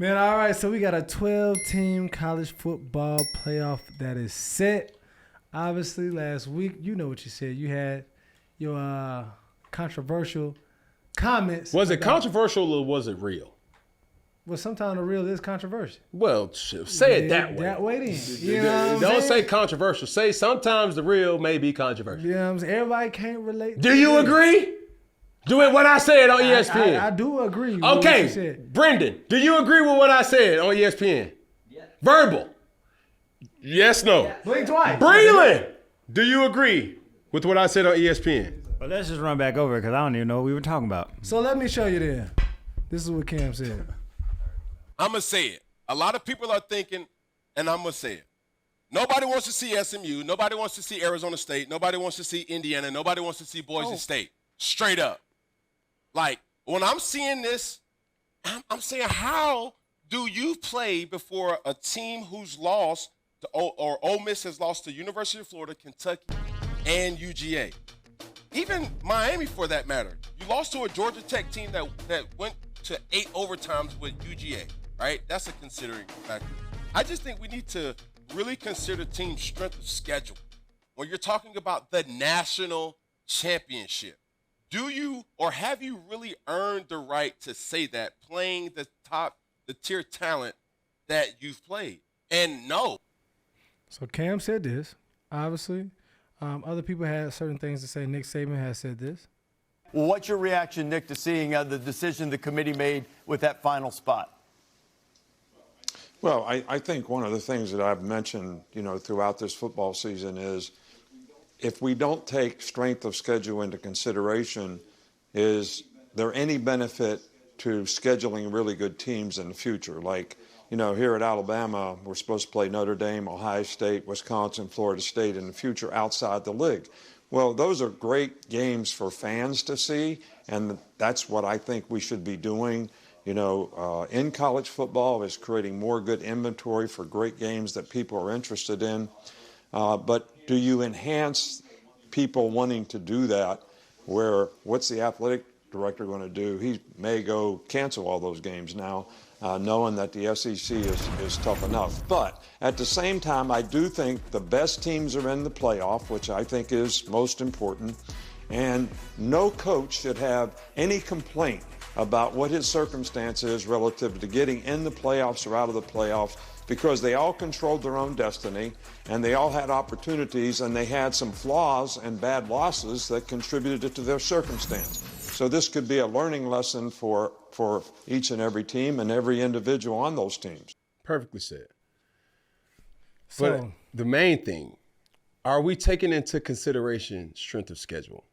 Man, all right, so we got a 12-team college football playoff that is set. Obviously, last week, you know what you said. You had your controversial comments. Was it controversial or was it real? Well, sometimes the real is controversial. Well, say it that way. That way then. You know what I'm Don't saying? say controversial. Say sometimes the real may be controversial. You know what I'm saying? Everybody can't relate. Do you agree? Do it what I said on ESPN. I do agree with Okay, what you said. Brendan, do you agree with what I said on ESPN? Yeah. Verbal. Yes, no. Blink twice. Breland, do you agree with what I said on ESPN? Well, let's just run back over it because I don't even know what we were talking about. So let me show you then. This is what Cam said. I'm going to say it. A lot of people are thinking, and I'm going to say it. Nobody wants to see SMU. Nobody wants to see Arizona State. Nobody wants to see Indiana. Nobody wants to see Boise State. Straight up. Like, when I'm seeing this, I'm saying, how do you play before a team who's lost to, or Ole Miss has lost to University of Florida, Kentucky, and UGA? Even Miami, for that matter. You lost to a Georgia Tech team that went to 8 overtimes with UGA, right? That's a considering factor. I just think we need to really consider team strength of schedule when you're talking about the national championship. Do you or have you really earned the right to say that playing the tier talent that you've played? And no. So Cam said this. Obviously, other people had certain things to say. Nick Saban has said this. Well, what's your reaction, Nick, to seeing the decision the committee made with that final spot? Well, I think one of the things that I've mentioned, throughout this football season is if we don't take strength of schedule into consideration, is there any benefit to scheduling really good teams in the future? Like, here at Alabama, we're supposed to play Notre Dame, Ohio State, Wisconsin, Florida State in the future outside the league. Well, those are great games for fans to see, and that's what I think we should be doing. In college football is creating more good inventory for great games that people are interested in. But do you enhance people wanting to do that, where what's the athletic director going to do? He may go cancel all those games now, knowing that the SEC is tough enough. But at the same time, I do think the best teams are in the playoff, which I think is most important. And no coach should have any complaint about what his circumstance is relative to getting in the playoffs or out of the playoffs, because they all controlled their own destiny and they all had opportunities and they had some flaws and bad losses that contributed to their circumstance. So this could be a learning lesson for each and every team and every individual on those teams. Perfectly said. So, But the main thing, are we taking into consideration strength of schedule?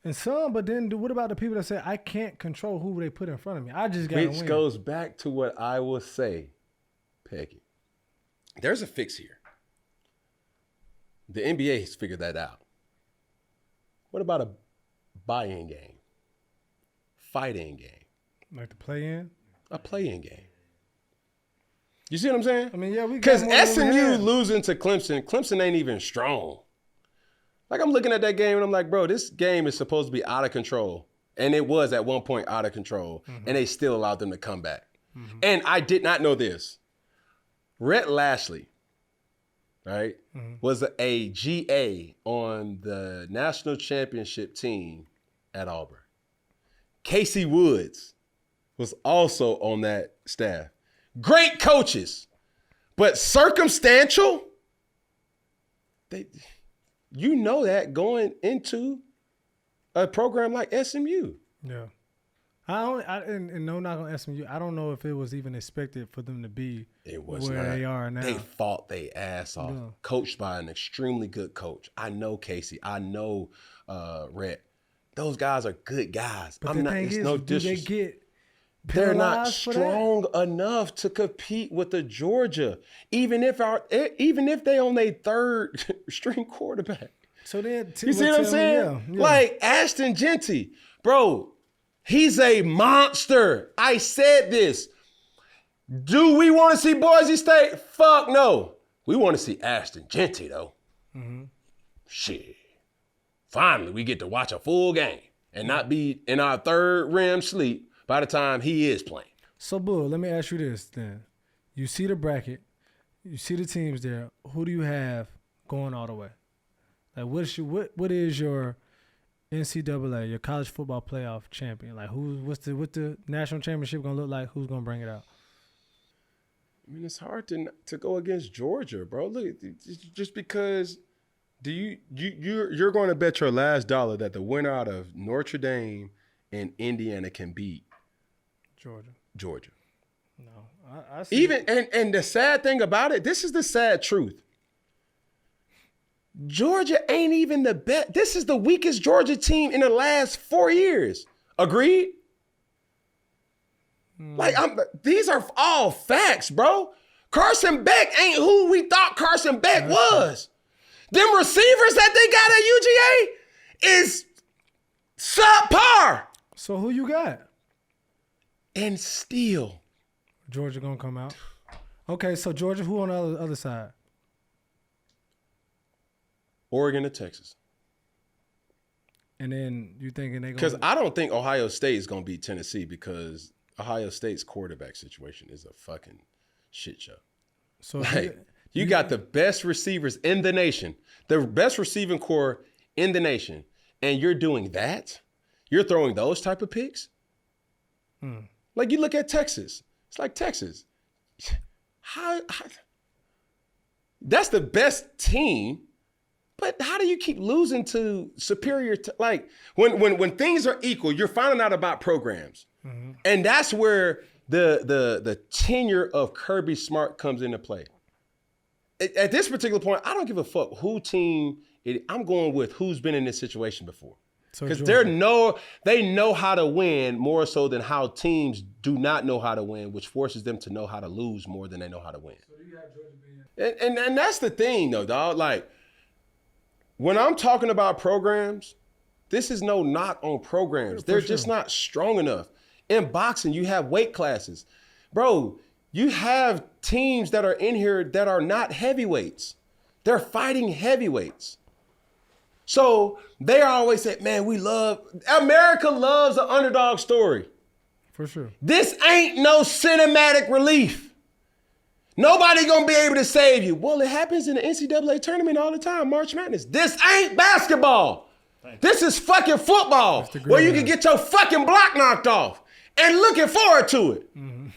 and some, but then what about the people that say, I can't control who they put in front of me? I just got to Which win. goes back to what I will say, Peggy. There's a fix here. The NBA has figured that out. What about a buy-in game? Fight-in game? Like the play-in? A play-in game. You see what I'm saying? I mean, yeah, we got Because more than we SMU had. losing to Clemson ain't even strong. Like, I'm looking at that game and I'm like, bro, this game is supposed to be out of control. And it was at one point out of control. And they still allowed them to come back. And I did not know this. Rhett Lashley, right, was a GA on the national championship team at Auburn. Casey Woods was also on that staff. Great coaches, but circumstantial. You know that going into a program like SMU. Yeah. And no knock on SMU. I don't know if it was even expected for them to be It was where not. they are now. They fought their ass off. Yeah. Coached by an extremely good coach. I know Casey. I know Rhett. Those guys are good guys. But the thing it's is, no do they disrespect. get They're not penalized for that? strong enough to compete with the Georgia, even if they on their third string quarterback. So then, You see what I'm saying? Yeah. Like Ashton Genty, bro, he's a monster. I said this. Do we want to see Boise State? Fuck no. We want to see Ashton Genty though. Shit. Finally, we get to watch a full game and not be in our third REM sleep by the time he is playing. So, Bull, let me ask you this then. You see the bracket. You see the teams there. Who do you have going all the way? Like, what is your NCAA, your college football playoff champion? Like, what's the national championship gonna look like? Who's gonna bring it out? I mean, it's hard to go against Georgia, bro. Look, just because you're going to bet your last dollar that the winner out of Notre Dame and Indiana can beat Georgia. No, I see. Even and the sad thing about it, this is the sad truth. Georgia ain't even the best. This is the weakest Georgia team in the last 4 years. Agreed? Like, these are all facts, bro. Carson Beck ain't who we thought Carson Beck was. Them receivers that they got at UGA is subpar. So who you got? And still. Georgia gonna come out. Okay, so Georgia, who on the other side? Oregon and Texas. And then you thinking they gonna? Because I don't think Ohio State is gonna beat Tennessee because Ohio State's quarterback situation is a fucking shit show. So like, you got the best receivers in the nation, the best receiving core in the nation, and you're doing that? You're throwing those type of picks? Like, you look at Texas. It's like Texas. How that's the best team, but how do you keep losing to superior? Like, when things are equal, you're finding out about programs. And that's where the tenure of Kirby Smart comes into play. At this particular point, I don't give a fuck who team I'm going with who's been in this situation before. Because they know how to win more so than how teams do not know how to win, which forces them to know how to lose more than they know how to win. So you have Georgia being... and that's the thing, though, dog. Like, when I'm talking about programs, this is no knock on programs. They're just not strong enough. In boxing, you have weight classes. Bro, you have teams that are in here that are not heavyweights. They're fighting heavyweights. So they always say, man, America loves an underdog story. For sure. This ain't no cinematic relief. Nobody gonna be able to save you. Well, it happens in the NCAA tournament all the time, March Madness. This ain't basketball. This is fucking football where you can get your fucking block knocked off and looking forward to it.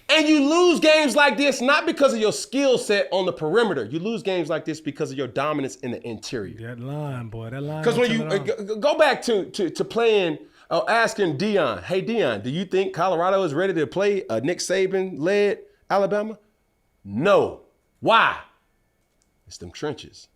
And you lose games like this not because of your skill set on the perimeter. You lose games like this because of your dominance in the interior. That line, boy, that line. Because when you go back to playing, asking Deion, hey, Deion, do you think Colorado is ready to play a Nick Saban-led Alabama? No. Why? It's them trenches.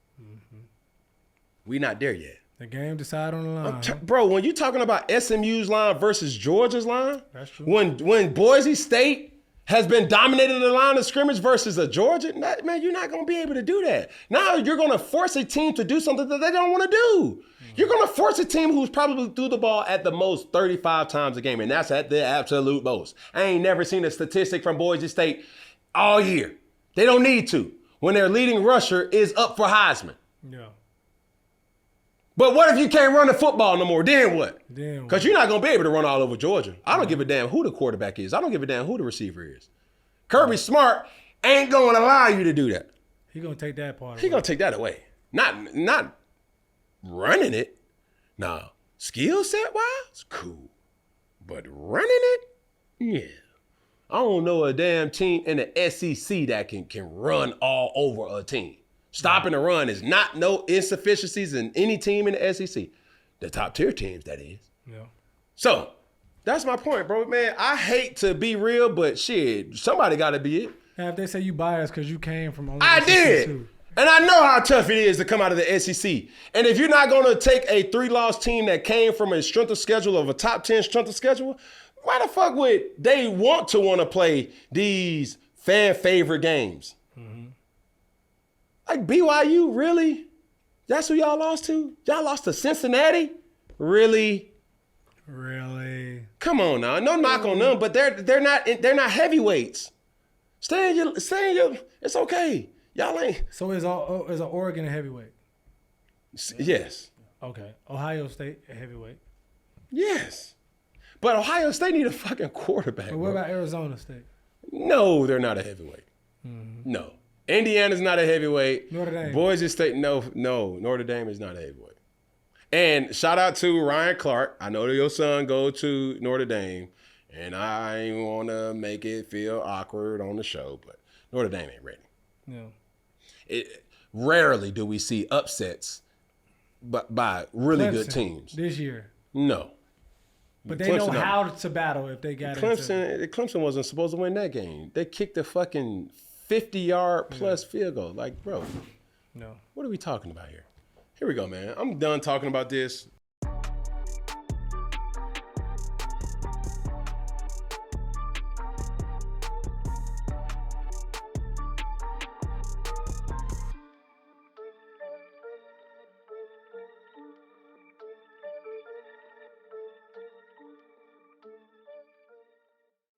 We not there yet. The game decide on the line. Bro, when you're talking about SMU's line versus Georgia's line, that's true. When Boise State has been dominating the line of scrimmage versus a Georgia, man, you're not going to be able to do that. Now you're going to force a team to do something that they don't want to do. You're going to force a team who's probably threw the ball at the most 35 times a game, and that's at the absolute most. I ain't never seen a statistic from Boise State all year. They don't need to when their leading rusher is up for Heisman. Yeah. But what if you can't run the football no more? Then what? Because you're not going to be able to run all over Georgia. I don't give a damn who the quarterback is. I don't give a damn who the receiver is. Kirby Smart ain't going to allow you to do that. He's going to take that part away. He's going to take that away. Not running it. No. Skill set wise, cool. But running it? Yeah. I don't know a damn team in the SEC that can run all over a team. Stopping the run is not no insufficiencies in any team in the SEC. The top tier teams, that is. Yeah. So, that's my point, bro. Man, I hate to be real, but shit, somebody got to be it. Now, if they say you biased because you came from only I the did. too. And I know how tough it is to come out of the SEC. And if you're not going to take a 3-loss team that came from a strength of schedule of a top 10 strength of schedule, why the fuck would they want to play these fan favorite games? Like BYU, really? That's who y'all lost to? Y'all lost to Cincinnati? Really? Really? Come on now. No knock on them, but they're not heavyweights. Stay in your it's okay. Y'all ain't. So is an Oregon a heavyweight? Yes. Okay. Ohio State a heavyweight? Yes. But Ohio State need a fucking quarterback. But what about Arizona State? No, they're not a heavyweight. No. Indiana's not a heavyweight. Notre Dame. Boise State, no. Notre Dame is not a heavyweight. And shout out to Ryan Clark. I know that your son go to Notre Dame, and I ain't want to make it feel awkward on the show, but Notre Dame ain't ready. No. Rarely do we see upsets by really Clemson good teams. this year. No. But they know how to battle if they got Clemson wasn't supposed to win that game. They kicked a fucking 50-yard plus field goal. Like, bro, No. what are we talking about here? Here we go, man. I'm done talking about this.